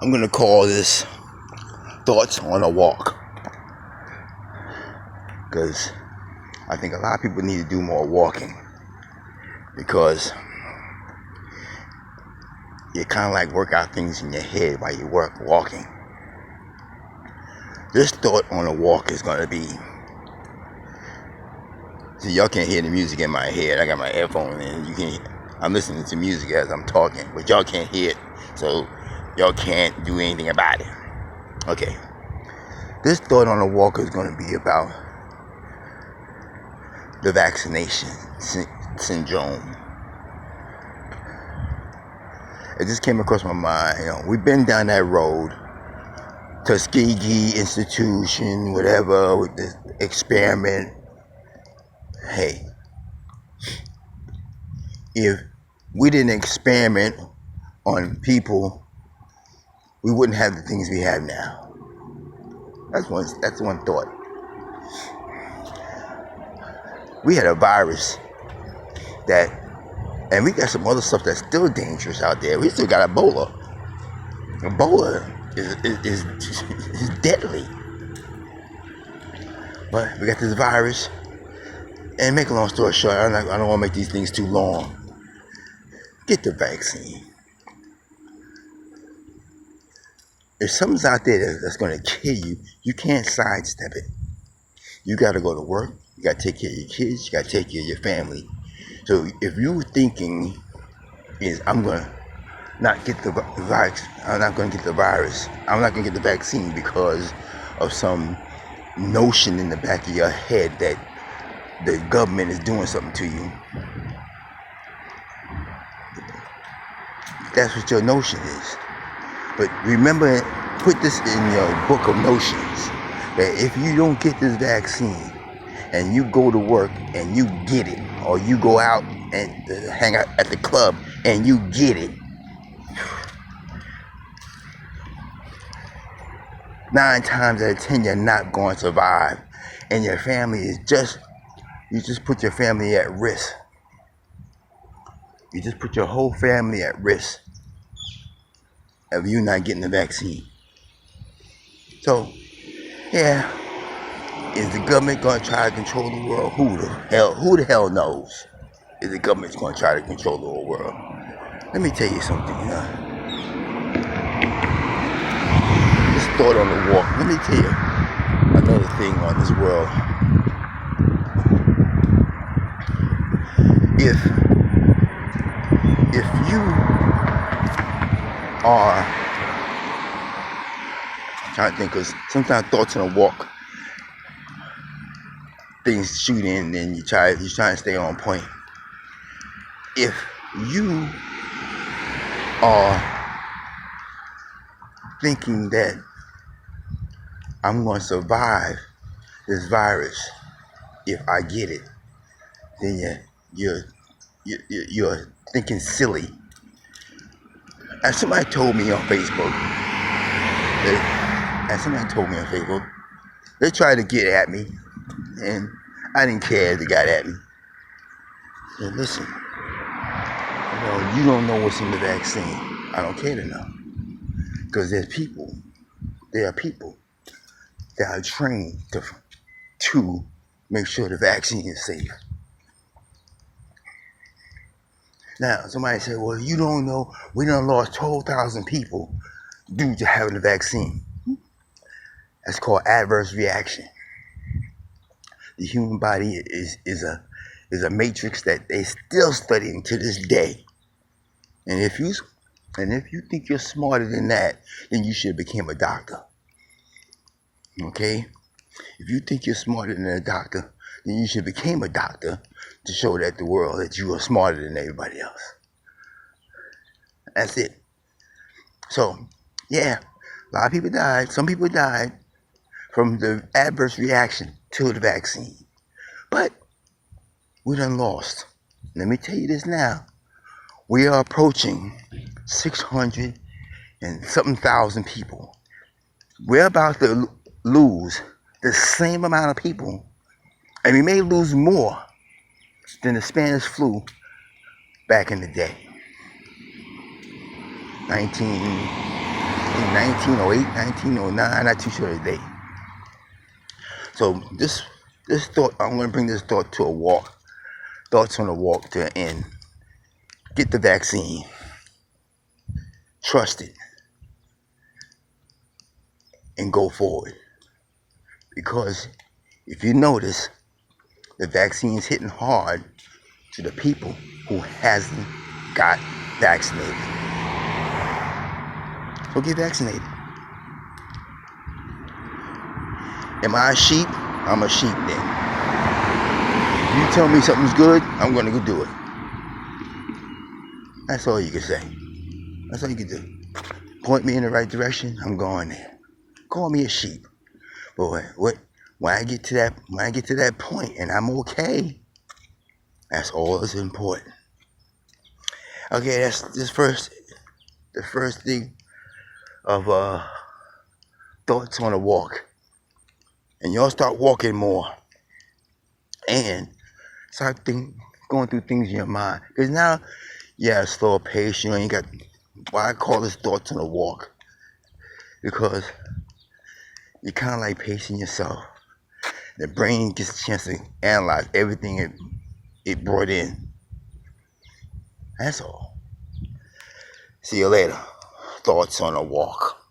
I'm going to call this Thoughts on a Walk, because I think a lot of people need to do more walking, because you kind of like work out things in your head while you walking. This thought on a walk is going to be, see, y'all can't hear the music in my head. I got my headphones in. I'm listening to music as I'm talking, but y'all can't hear it, so y'all can't do anything about it. Okay. This thought on a walk is going to be about the vaccination syndrome. It just came across my mind. We've been down that road, Tuskegee Institution, whatever, with this experiment. Hey, if we didn't experiment on people, we wouldn't have the things we have now. That's one thought. We had a virus and we got some other stuff that's still dangerous out there. We still got Ebola. Ebola is deadly. But we got this virus. And make a long story short, I don't want to make these things too long. Get the vaccine. If something's out there that's going to kill you, you can't sidestep it. You got to go to work. You got to take care of your kids. You got to take care of your family. So if you're thinking is I'm going to not get the virus, I'm not going to get the virus, I'm not going to get the vaccine because of some notion in the back of your head that the government is doing something to you. That's what your notion is. But remember, put this in your book of notions, that if you don't get this vaccine and you go to work and you get it, or you go out and hang out at the club and you get it, 9 times out of 10 you're not going to survive, and your family is you just put your family at risk. You just put your whole family at risk of you not getting the vaccine. So, yeah, is the government going to try to control the world? Who the hell knows if the government's going to try to control the whole world? Let me tell you something, This thought on the walk. Let me tell you another thing on this world. If you are, I'm trying to think, because sometimes thoughts on a walk, things shoot in, and you're trying to stay on point. If you are thinking that I'm going to survive this virus if I get it, then you're thinking silly. And somebody told me on Facebook, they tried to get at me, and I didn't care if they got at me. And listen, you don't know what's in the vaccine. I don't care to know. Because there are people that are trained to make sure the vaccine is safe. Now, somebody said, well, you don't know, we done lost 12,000 people due to having the vaccine. That's called adverse reaction. The human body is a matrix that they still studying to this day. And if you think you're smarter than that, then you should have become a doctor. Okay? If you think you're smarter than a doctor, then you should have become a doctor to show that the world that you are smarter than everybody else. That's it. So, yeah, a lot of people died. Some people died from the adverse reaction to the vaccine. But we done lost. Let me tell you this now. We are approaching 600 and something thousand people. We're about to lose the same amount of people, and we may lose more than the Spanish flu back in the day. think 1908, 1909, not too sure of the date. So this thought, I'm going to bring this thought to a walk. Thoughts on a walk to an end. Get the vaccine. Trust it. And go forward. Because if you notice, the vaccine is hitting hard to the people who hasn't got vaccinated. So get vaccinated. Am I a sheep? I'm a sheep then. You tell me something's good, I'm going to go do it. That's all you can say. That's all you can do. Point me in the right direction, I'm going there. Call me a sheep. But when I get to that point and I'm okay, that's all that's important. Okay, that's the first thing of thoughts on a walk. And y'all start walking more and start going through things in your mind. Because now, yeah, slower pace, you got, why I call this thoughts on a walk? Because you're kind of like pacing yourself. The brain gets a chance to analyze everything it brought in. That's all. See you later. Thoughts on a walk.